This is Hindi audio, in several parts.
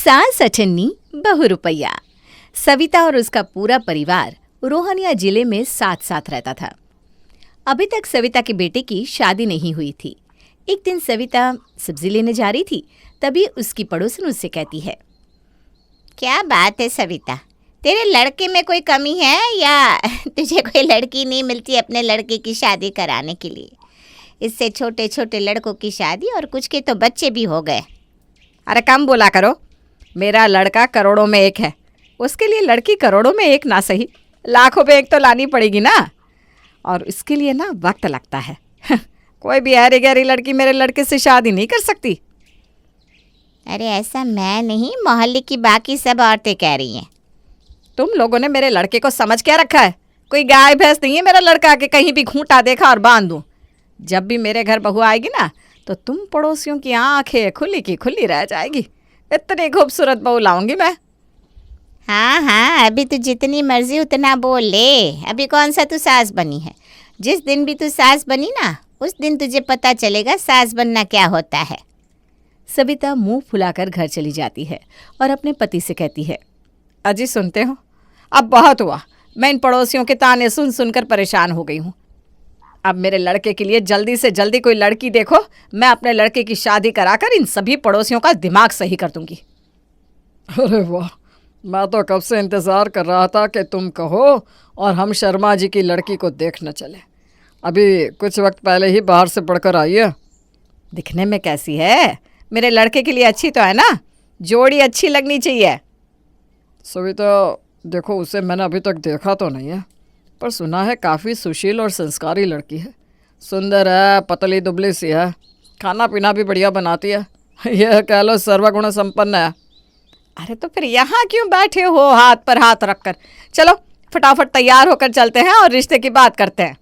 सास अठन्नी बहु रुपया। सविता और उसका पूरा परिवार रोहनिया जिले में साथ साथ रहता था। अभी तक सविता के बेटे की शादी नहीं हुई थी। एक दिन सविता सब्जी लेने जा रही थी, तभी उसकी पड़ोसन उससे कहती है, क्या बात है सविता, तेरे लड़के में कोई कमी है या तुझे कोई लड़की नहीं मिलती अपने लड़के की शादी कराने के लिए? इससे छोटे छोटे लड़कों की शादी और कुछ के तो बच्चे भी हो गए। अरे कम बोला करो, मेरा लड़का करोड़ों में एक है, उसके लिए लड़की करोड़ों में एक ना सही, लाखों में एक तो लानी पड़ेगी ना, और इसके लिए ना वक्त लगता है। कोई भी ऐरी गैरी लड़की मेरे लड़के से शादी नहीं कर सकती। अरे ऐसा मैं नहीं, मोहल्ले की बाकी सब औरतें कह रही हैं। तुम लोगों ने मेरे लड़के को समझ क्या रखा है? कोई गाय भैंस नहीं है मेरा लड़का कि कहीं भी खूंटा देखा और बांध दूं। जब भी मेरे घर बहू आएगी ना, तो तुम पड़ोसियों की आंखें खुली की खुली रह जाएगी। इतनी खूबसूरत बहू लाऊंगी मैं। हाँ, अभी तू जितनी मर्जी उतना बोल ले। अभी कौन सा तू सास बनी है? जिस दिन भी तू सास बनी ना, उस दिन तुझे पता चलेगा सास बनना क्या होता है। सविता मुंह फुलाकर घर चली जाती है और अपने पति से कहती है, अजी सुनते हो, अब बहुत हुआ। मैं इन पड़ोसियों के ताने सुन सुनकर परेशान हो गई हूँ। अब मेरे लड़के के लिए जल्दी से जल्दी कोई लड़की देखो, मैं अपने लड़के की शादी कराकर इन सभी पड़ोसियों का दिमाग सही कर दूंगी। अरे वाह, मैं तो कब से इंतज़ार कर रहा था कि तुम कहो और हम शर्मा जी की लड़की को देखने चले। अभी कुछ वक्त पहले ही बाहर से पढ़कर आई है। दिखने में कैसी है? मेरे लड़के के लिए अच्छी तो है ना? जोड़ी अच्छी लगनी चाहिए। सविता देखो, उसे मैंने अभी तक देखा तो नहीं है, पर सुना है काफ़ी सुशील और संस्कारी लड़की है। सुंदर है, पतली दुबली सी है, खाना पीना भी बढ़िया बनाती है। यह कह लो सर्वगुण संपन्न है। अरे तो फिर यहाँ क्यों बैठे हो हाथ पर हाथ रखकर? चलो फटाफट तैयार होकर चलते हैं और रिश्ते की बात करते हैं।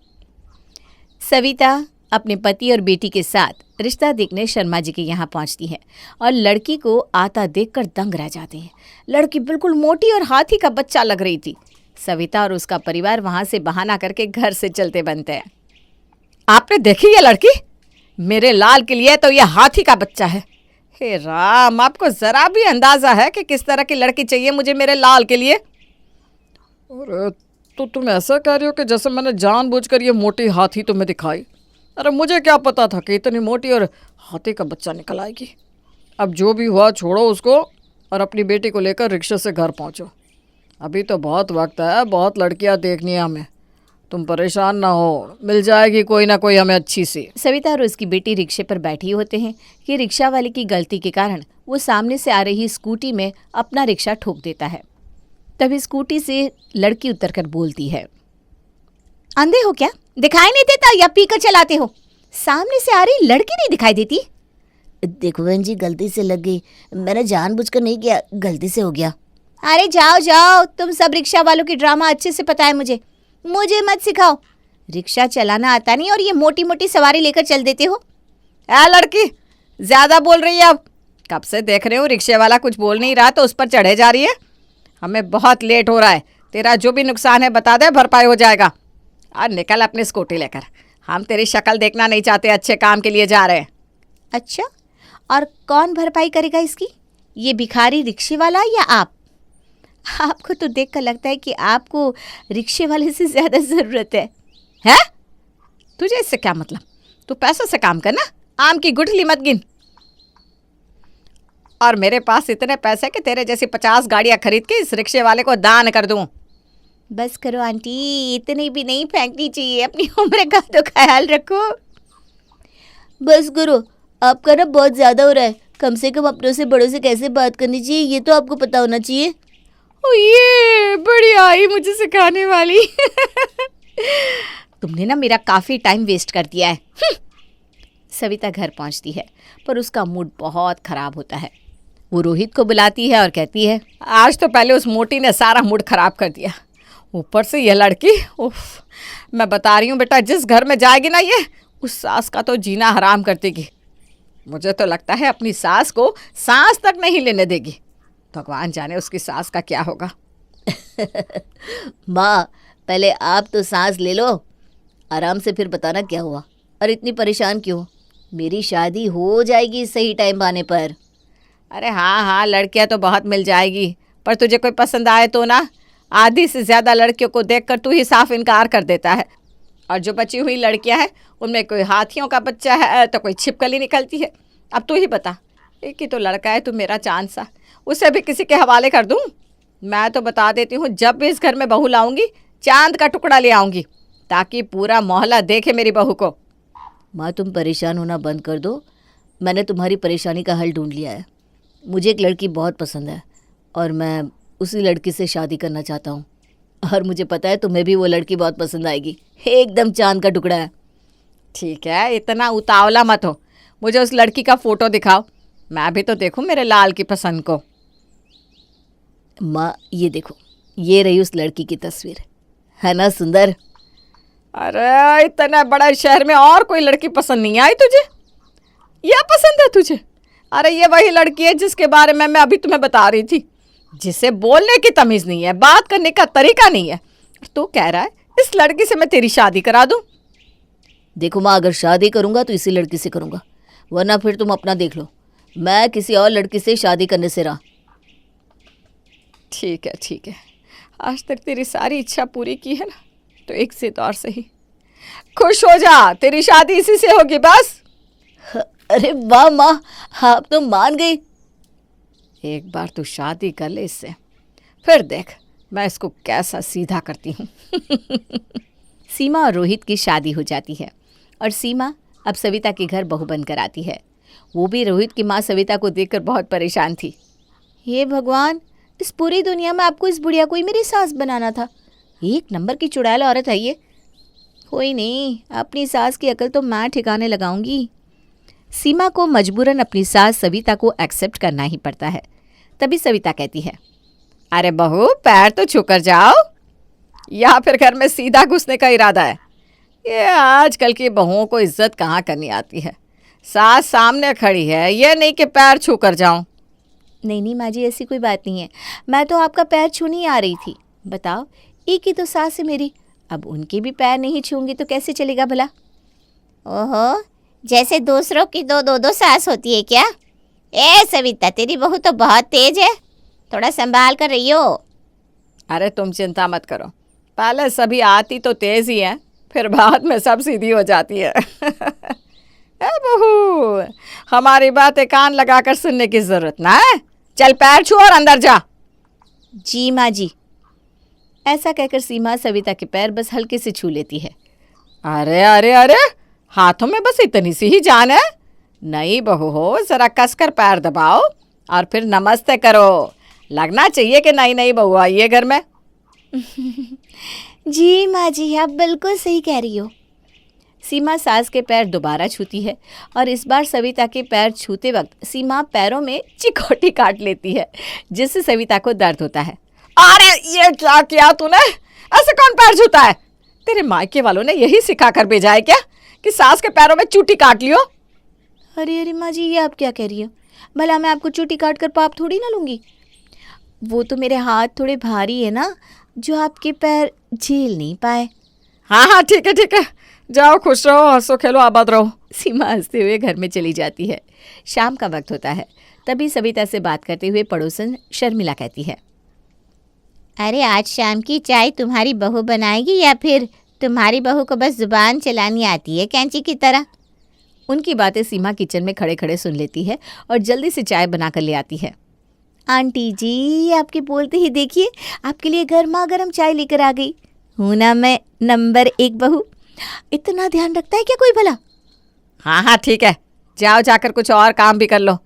सविता अपने पति और बेटी के साथ रिश्ता देखने शर्मा जी के यहाँ पहुँचती है और लड़की को आता देखकर दंग रह जाते हैं। लड़की बिल्कुल मोटी और हाथी का बच्चा लग रही थी। सविता और उसका परिवार वहाँ से बहाना करके घर से चलते बनते हैं। आपने देखी ये लड़की? मेरे लाल के लिए तो ये हाथी का बच्चा है। हे राम, आपको ज़रा भी अंदाज़ा है कि किस तरह की लड़की चाहिए मुझे मेरे लाल के लिए? और तो तुम ऐसा कह रही हो कि जैसे मैंने जानबूझकर ये मोटी हाथी तुम्हें दिखाई? अरे मुझे क्या पता था कि इतनी मोटी और हाथी का बच्चा निकल आएगी। अब जो भी हुआ छोड़ो उसको और अपनी बेटी को लेकर रिक्शे से घर पहुंचो। अभी तो बहुत वक्त है, बहुत लड़कियां देखनी है हमें। तुम परेशान ना हो, मिल जाएगी कोई ना कोई हमें अच्छी सी। सविता और उसकी बेटी रिक्शे पर बैठी होते हैं कि रिक्शा वाले की गलती के कारण वो सामने से आ रही स्कूटी में अपना रिक्शा ठोक देता है। तभी स्कूटी से लड़की उतरकर बोलती है, अंधे हो क्या? दिखाई नहीं देता या पीकर चलाते हो? सामने से आ रही लड़की नहीं दिखाई देती? देखो बहन जी, गलती से लग गई, मैंने जानबूझकर नहीं किया, गलती से हो गया। अरे जाओ जाओ, तुम सब रिक्शा वालों की ड्रामा अच्छे से पता है मुझे मत सिखाओ। रिक्शा चलाना आता नहीं और ये मोटी मोटी सवारी लेकर चल देते हो। लड़की ज्यादा बोल रही है। अब कब से देख रहे हो रिक्शे वाला कुछ बोल नहीं रहा तो उस पर चढ़े जा रही है। हमें बहुत लेट हो रहा है, तेरा जो भी नुकसान है बता दे, भरपाई हो जाएगा। और निकल अपनी स्कूटी लेकर, हम तेरी शक्ल देखना नहीं चाहते, अच्छे काम के लिए जा रहे हैं। अच्छा, और कौन भरपाई करेगा इसकी? ये भिखारी रिक्शे वाला या आप? आपको तो देखकर लगता है कि आपको रिक्शे वाले से ज़्यादा ज़रूरत है। हैं? तुझे इससे क्या मतलब? तू पैसों से काम करना, आम की गुठली मत गिन। और मेरे पास इतने पैसे कि तेरे जैसी 50 गाड़ियाँ खरीद के इस रिक्शे वाले को दान कर दूँ। बस करो आंटी, इतनी भी नहीं फेंकनी चाहिए, अपनी उम्र का तो ख्याल रखो। बस करो, आपका ना बहुत ज़्यादा हो रहा है। कम से कम अपनों से बड़ों से कैसे बात करनी चाहिए ये तो आपको पता होना चाहिए। ओ ये बड़ी आई मुझे सिखाने वाली। तुमने ना मेरा काफ़ी टाइम वेस्ट कर दिया है। सविता घर पहुंचती है पर उसका मूड बहुत ख़राब होता है। वो रोहित को बुलाती है और कहती है, आज तो पहले उस मोटी ने सारा मूड ख़राब कर दिया, ऊपर से यह लड़की। उफ, मैं बता रही हूँ बेटा, जिस घर में जाएगी ना ये, उस सास का तो जीना हराम कर देगी। मुझे तो लगता है अपनी सास को सांस तक नहीं लेने देगी। भगवान जाने उसकी सास का क्या होगा। माँ, पहले आप तो सांस ले लो, आराम से फिर बताना क्या हुआ। और इतनी परेशान क्यों? मेरी शादी हो जाएगी सही टाइम आने पर। अरे हाँ हाँ, लड़कियां तो बहुत मिल जाएगी, पर तुझे कोई पसंद आए तो ना। आधी से ज़्यादा लड़कियों को देखकर तू ही साफ इनकार कर देता है। और जो बची हुई लड़कियां हैं उनमें कोई हाथियों का बच्चा है तो कोई छिपकली निकलती है। अब तू ही बता, एक ही तो लड़का है तू मेरा चांद सा, उसे भी किसी के हवाले कर दूँ? मैं तो बता देती हूँ, जब भी इस घर में बहू लाऊंगी चांद का टुकड़ा ले आऊंगी, ताकि पूरा मोहल्ला देखे मेरी बहू को। माँ तुम परेशान होना बंद कर दो, मैंने तुम्हारी परेशानी का हल ढूंढ लिया है। मुझे एक लड़की बहुत पसंद है और मैं उसी लड़की से शादी करना चाहता हूँ, और मुझे पता है तुम्हें भी वो लड़की बहुत पसंद आएगी, एकदम चांद का टुकड़ा है। ठीक है, इतना उतावला मत हो, मुझे उस लड़की का फ़ोटो दिखाओ, मैं भी तो देखूं मेरे लाल की पसंद को। माँ ये देखो, ये रही उस लड़की की तस्वीर, है ना सुंदर? अरे इतना बड़ा शहर में और कोई लड़की पसंद नहीं आई तुझे? यह पसंद है तुझे? अरे ये वही लड़की है जिसके बारे में मैं अभी तुम्हें बता रही थी, जिसे बोलने की तमीज़ नहीं है, बात करने का तरीका नहीं है। तू कह रहा है इस लड़की से मैं तेरी शादी करा दूं? देखो माँ, अगर शादी करूँगा तो इसी लड़की से करूँगा, वरना फिर तुम अपना देख लो, मैं किसी और लड़की से शादी करने से रहा। ठीक है ठीक है, आज तक तेरी सारी इच्छा पूरी की है ना, तो एक से तो और सही, खुश हो जा, तेरी शादी इसी से होगी बस। अरे वाह माँ, आप तो मान गई। एक बार तू शादी कर ले इससे, फिर देख मैं इसको कैसा सीधा करती हूँ। सीमा और रोहित की शादी हो जाती है और सीमा अब सविता के घर बहू बनकर आती है। वो भी रोहित की माँ सविता को देखकर बहुत परेशान थी। हे भगवान, इस पूरी दुनिया में आपको इस बुढ़िया को ही मेरी सास बनाना था। एक नंबर की चुड़ैल औरत है ये। कोई नहीं, अपनी सास की अकल तो मैं ठिकाने लगाऊंगी। सीमा को मजबूरन अपनी सास सविता को एक्सेप्ट करना ही पड़ता है। तभी सविता कहती है, अरे बहू पैर तो छूकर जाओ, या फिर घर में सीधा घुसने का इरादा है? ये आजकल की बहुओं को इज्जत कहाँ करनी आती है। सास सामने खड़ी है, ये नहीं कि पैर छू कर जाऊं। नहीं नहीं माँ जी, ऐसी कोई बात नहीं है, मैं तो आपका पैर छूने ही आ रही थी। बताओ, एक ही तो सास है मेरी, अब उनके भी पैर नहीं छूंगी तो कैसे चलेगा भला? ओहो, जैसे दूसरों की दो सास होती है क्या? ए सविता, तेरी बहू तो बहुत तेज है, थोड़ा संभाल कर रही हो। अरे तुम चिंता मत करो, पहले सभी आती तो तेज ही है, फिर बाद में सब सीधी हो जाती है। ए बहू, हमारी बातें कान लगाकर सुनने की जरूरत ना है, चल पैर छू और अंदर जा। जी माँ जी। ऐसा कहकर सीमा सविता के पैर बस हल्के से छू लेती है। अरे अरे अरे, हाथों में बस इतनी सी ही जान है? नई बहू हो, जरा कसकर पैर दबाओ और फिर नमस्ते करो, लगना चाहिए कि नई नई बहू आई है घर में। जी माँ जी, आप बिल्कुल सही कह रही हो। सीमा सास के पैर दोबारा छूती है और इस बार सविता के पैर छूते वक्त सीमा पैरों में चिकोटी काट लेती है, जिससे सविता को दर्द होता है। अरे ये क्या किया तूने? ऐसे कौन पैर छूता है? तेरे मायके वालों ने यही सिखा कर भेजा है क्या कि सास के पैरों में चूटी काट लियो? अरे अरे माँ जी, ये आप क्या कह रही हो? भला मैं आपको चूटी काट कर पाप थोड़ी ना लूँगी। वो तो मेरे हाथ थोड़े भारी है ना, जो आपके पैर झेल नहीं पाए। हाँ हाँ ठीक है, जाओ खुश रहो, हंसो खेलो आबाद रहो। सीमा हंसते हुए घर में चली जाती है। शाम का वक्त होता है। तभी सविता से बात करते हुए पड़ोसन शर्मिला कहती है, अरे आज शाम की चाय तुम्हारी बहू बनाएगी या फिर तुम्हारी बहू को बस जुबान चलानी आती है कैंची की तरह? उनकी बातें सीमा किचन में खड़े खड़े सुन लेती है और जल्दी से चाय बनाकर ले आती है। आंटी जी, आपके बोलते ही देखिए, आपके लिए गर्मा गर्म चाय लेकर आ गई हूँ ना मैं, नंबर 1 बहू। इतना ध्यान रखता है क्या कोई भला? हाँ हाँ ठीक है, जाओ जाकर कुछ और काम भी कर लो,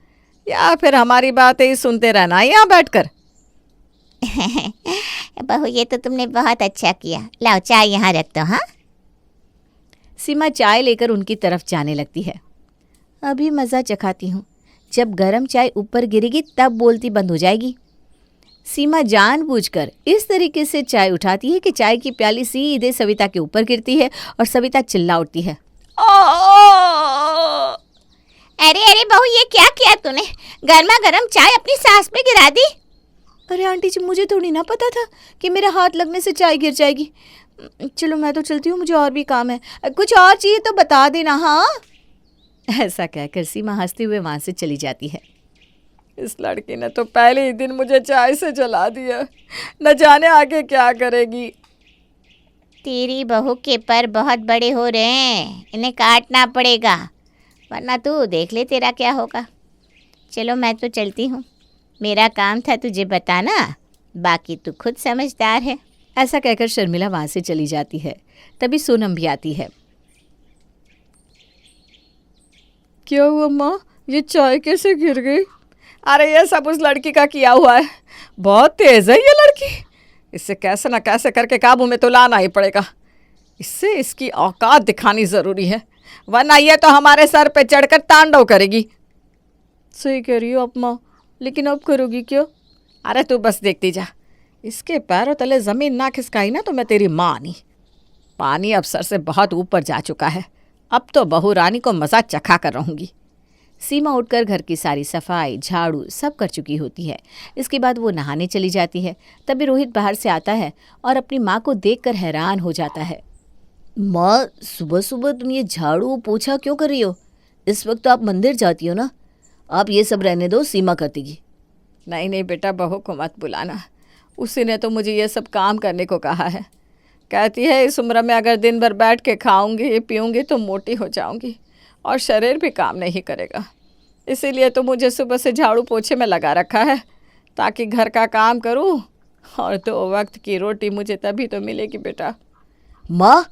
या फिर हमारी बातें ही सुनते रहना यहाँ बैठकर। बहू, ये तो तुमने बहुत अच्छा किया, लाओ चाय यहाँ रख दो। हाँ, सीमा चाय लेकर उनकी तरफ जाने लगती है। अभी मज़ा चखाती हूँ, जब गरम चाय ऊपर गिरेगी तब बोलती बंद हो जाएगी। सीमा जानबूझकर इस तरीके से चाय उठाती है कि चाय की प्याली सीधे सविता के ऊपर गिरती है और सविता चिल्ला उठती है। अरे अरे बहू, ये क्या किया तूने? गर्मा गर्म चाय अपनी सास पे गिरा दी। अरे आंटी जी, मुझे थोड़ी ना पता था कि मेरा हाथ लगने से चाय गिर जाएगी। चलो मैं तो चलती हूँ, मुझे और भी काम है, कुछ और चाहिए तो बता देना। हाँ, ऐसा कहकर सीमा हंसते हुए वहाँ से चली जाती है। इस लड़की ने तो पहले ही दिन मुझे चाय से जला दिया, न जाने आगे क्या करेगी। तेरी बहू के पर बहुत बड़े हो रहे हैं, इन्हें काटना पड़ेगा, वरना तू देख ले तेरा क्या होगा। चलो मैं तो चलती हूँ, मेरा काम था तुझे बताना, बाकी तू खुद समझदार है। ऐसा कहकर शर्मिला वहाँ से चली जाती है। तभी सोनम भी आती है। क्या हुआ माँ, ये चाय कैसे गिर गई? अरे ये सब उस लड़की का किया हुआ है, बहुत तेज है ये लड़की। इससे कैसे ना कैसे करके काबू में तो लाना ही पड़ेगा। इससे इसकी औकात दिखानी ज़रूरी है, वरना ये तो हमारे सर पे चढ़कर तांडव करेगी। सही कह रही हो आप माँ, लेकिन अब करोगी क्या? अरे तू बस देखती जा, इसके पैरों तले ज़मीन ना खिसकाई ना तो मैं तेरी माँ नहीं। पानी अब सर से बहुत ऊपर जा चुका है, अब तो बहू रानी को मज़ा चखा कर रहूँगी। सीमा उठकर घर की सारी सफाई झाड़ू सब कर चुकी होती है। इसके बाद वो नहाने चली जाती है। तभी रोहित बाहर से आता है और अपनी माँ को देखकर हैरान हो जाता है। माँ, सुबह सुबह तुम ये झाड़ू पोछा क्यों कर रही हो? इस वक्त तो आप मंदिर जाती हो ना। आप ये सब रहने दो, सीमा कर देगी। नहीं नहीं बेटा, बहू को मत बुलाना, उसी ने तो मुझे ये सब काम करने को कहा है। कहती है इस उम्र में अगर दिन भर बैठ के खाऊंगी पीऊंगी तो मोटी हो जाऊंगी और शरीर भी काम नहीं करेगा। इसीलिए तो मुझे सुबह से झाड़ू पोछे में लगा रखा है, ताकि घर का काम करूं और 2 वक्त की रोटी मुझे तभी तो मिलेगी बेटा। माँ,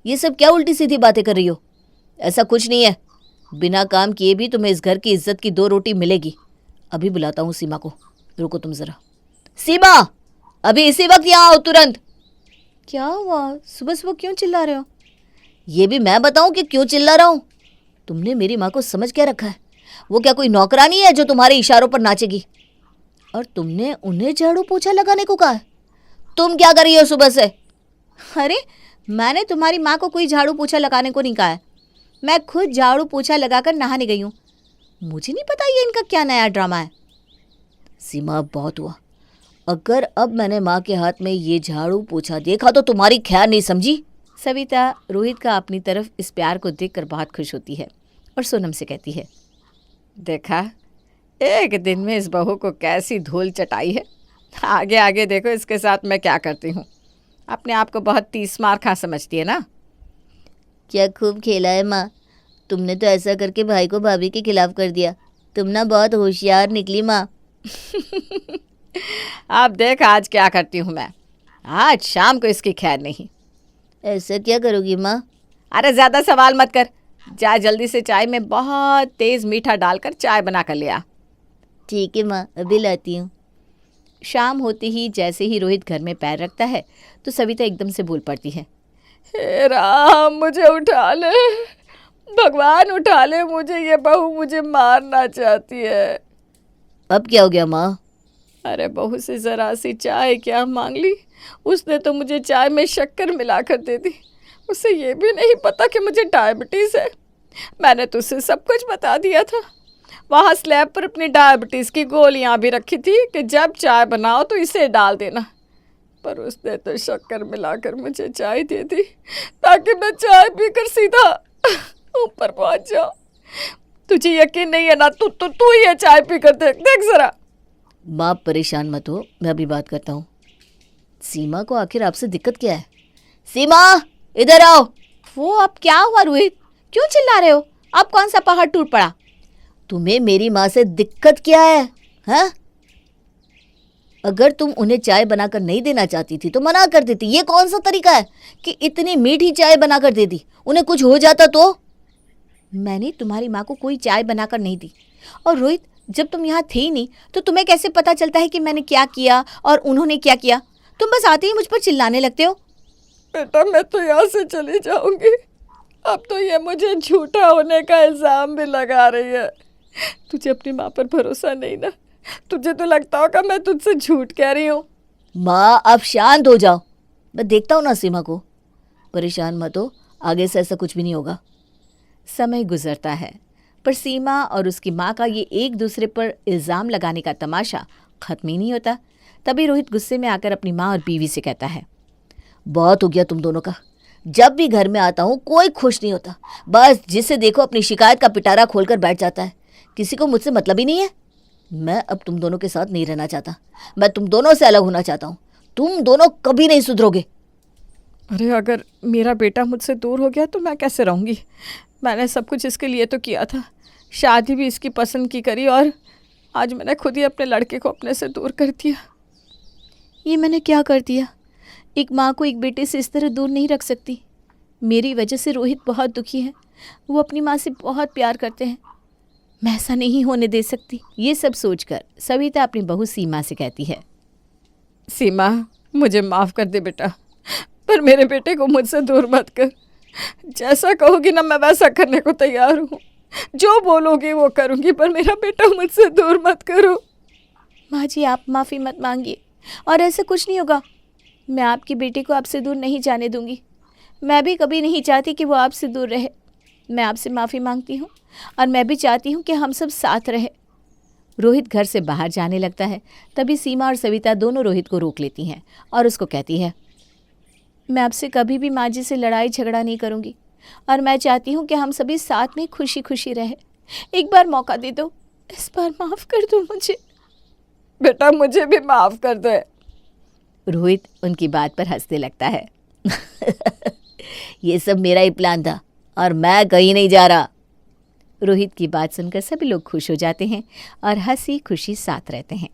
ये सब क्या उल्टी सीधी बातें कर रही हो? ऐसा कुछ नहीं है, बिना काम किए भी तुम्हें इस घर की इज्जत की 2 रोटी मिलेगी। अभी बुलाता हूँ सीमा को, रुको तुम ज़रा। सीमा, अभी इसी वक्त यहाँ आओ तुरंत। क्या हुआ? सुबह सुबह क्यों चिल्ला रहे हो? ये भी मैं बताऊं कि क्यों चिल्ला रहा हूं? तुमने मेरी माँ को समझ क्या रखा है? वो क्या कोई नौकरानी है जो तुम्हारे इशारों पर नाचेगी? और तुमने उन्हें झाड़ू पोछा लगाने को कहा है? तुम क्या कर रही हो सुबह से? अरे मैंने तुम्हारी माँ को कोई झाड़ू पोछा लगाने को नहीं कहा है, मैं खुद झाड़ू पोछा लगाकर नहाने गई हूँ। मुझे नहीं पता ये इनका क्या नया ड्रामा है। सीमा, अब बहुत हुआ। अगर अब मैंने माँ के हाथ में ये झाड़ू पोछा देखा तो तुम्हारी खैर नहीं, समझी? सविता रोहित का अपनी तरफ इस प्यार को देखकर बहुत खुश होती है और सोनम से कहती है, देखा, एक दिन में इस बहू को कैसी धूल चटाई है। आगे आगे देखो इसके साथ मैं क्या करती हूँ। अपने आप को बहुत तीसमार खा समझती है ना। क्या खूब खेला है माँ, तुमने तो ऐसा करके भाई को भाभी के खिलाफ कर दिया। तुम ना बहुत होशियार निकली माँ। अब देख आज क्या करती हूँ मैं। आज शाम को इसकी खैर नहीं। ऐसा क्या करोगी माँ? अरे ज़्यादा सवाल मत कर, जा जल्दी से चाय में बहुत तेज़ मीठा डालकर चाय बना कर ले आ। ठीक है माँ, अभी लाती हूँ। शाम होते ही जैसे ही रोहित घर में पैर रखता है तो सविता एकदम से बोल पड़ती है, हे राम, मुझे उठा ले, भगवान उठा ले मुझे, ये बहू मुझे मारना चाहती है। अब क्या हो गया माँ? अरे बहू से ज़रा सी चाय क्या मांग ली, उसने तो मुझे चाय में शक्कर मिलाकर दे दी। उसे ये भी नहीं पता कि मुझे डायबिटीज़ है। मैंने तो उसे सब कुछ बता दिया था। वहाँ स्लैब पर अपनी डायबिटीज़ की गोलियाँ भी रखी थी कि जब चाय बनाओ तो इसे डाल देना, पर उसने तो शक्कर मिलाकर मुझे चाय दे दी ताकि मैं चाय पीकर सीधा ऊपर पहुँच जाऊँ। तुझे यकीन नहीं है ना? तू ये चाय पीकर देख देख ज़रा। माँ परेशान मत हो, मैं अभी बात करता हूँ। सीमा को आखिर आपसे दिक्कत क्या है? सीमा, इधर आओ। वो अब क्या हुआ रोहित, क्यों चिल्ला रहे हो? अब कौन सा पहाड़ टूट पड़ा? तुम्हें मेरी माँ से दिक्कत क्या है? हाँ? अगर तुम उन्हें चाय बनाकर नहीं देना चाहती थी तो मना कर देती। ये कौन सा तरीका है कि इतनी मीठी चाय बनाकर दे दी? उन्हें कुछ हो जाता तो? मैंने तुम्हारी माँ को कोई चाय बनाकर नहीं दी। और रोहित, जब तुम यहाँ थे ही नहीं तो तुम्हें कैसे पता चलता है कि मैंने क्या किया और उन्होंने क्या किया? तुम बस आते ही मुझ पर चिल्लाने लगते हो। बेटा मैं तो यहाँ से चली जाऊंगी, अब तो ये मुझे झूठा होने का इल्ज़ाम भी लगा रही है। तुझे अपनी माँ पर भरोसा नहीं ना? तुझे तो लगता होगा मैं तुझसे झूठ कह रही हूँ। माँ, अब शांत हो जाओ, मैं देखता हूँ ना सीमा को। परेशान मत हो, आगे से ऐसा कुछ भी नहीं होगा। समय गुजरता है पर सीमा और उसकी माँ का ये एक दूसरे पर इल्ज़ाम लगाने का तमाशा ख़त्म ही नहीं होता। तभी रोहित गुस्से में आकर अपनी माँ और बीवी से कहता है, बहुत हो गया तुम दोनों का। जब भी घर में आता हूँ कोई खुश नहीं होता, बस जिसे देखो अपनी शिकायत का पिटारा खोलकर बैठ जाता है। किसी को मुझसे मतलब ही नहीं है। मैं अब तुम दोनों के साथ नहीं रहना चाहता। मैं तुम दोनों से अलग होना चाहता हूँ। तुम दोनों कभी नहीं सुधरोगे। अरे अगर मेरा बेटा मुझसे दूर हो गया तो मैं कैसे रहूँगी? मैंने सब कुछ इसके लिए तो किया था, शादी भी इसकी पसंद की करी, और आज मैंने खुद ही अपने लड़के को अपने से दूर कर दिया। ये मैंने क्या कर दिया? एक माँ को एक बेटे से इस तरह दूर नहीं रख सकती। मेरी वजह से रोहित बहुत दुखी है। वो अपनी माँ से बहुत प्यार करते हैं। मैं ऐसा नहीं होने दे सकती। ये सब सोचकर सविता अपनी बहू सीमा से कहती है, सीमा, मुझे माफ़ कर दे बेटा, पर मेरे बेटे को मुझसे दूर मत कर। जैसा कहोगी ना मैं वैसा करने को तैयार हूँ। जो बोलोगी वो करूँगी, पर मेरा बेटा मुझसे दूर मत करो। माँ जी आप माफ़ी मत मांगिए, और ऐसा कुछ नहीं होगा। मैं आपके बेटे को आपसे दूर नहीं जाने दूंगी। मैं भी कभी नहीं चाहती कि वो आपसे दूर रहे। मैं आपसे माफ़ी मांगती हूँ, और मैं भी चाहती हूँ कि हम सब साथ रहें। रोहित घर से बाहर जाने लगता है। तभी सीमा और सविता दोनों रोहित को रोक लेती हैं और उसको कहती है, मैं आपसे कभी भी माँ जी से लड़ाई झगड़ा नहीं करूँगी, और मैं चाहती हूँ कि हम सभी साथ में खुशी खुशी रहें। एक बार मौका दे दो, इस बार माफ़ कर दो मुझे। बेटा मुझे भी माफ़ कर दे। रोहित उनकी बात पर हंसने लगता है। ये सब मेरा ही प्लान था, और मैं कहीं नहीं जा रहा। रोहित की बात सुनकर सभी लोग खुश हो जाते हैं और हंसी खुशी साथ रहते हैं।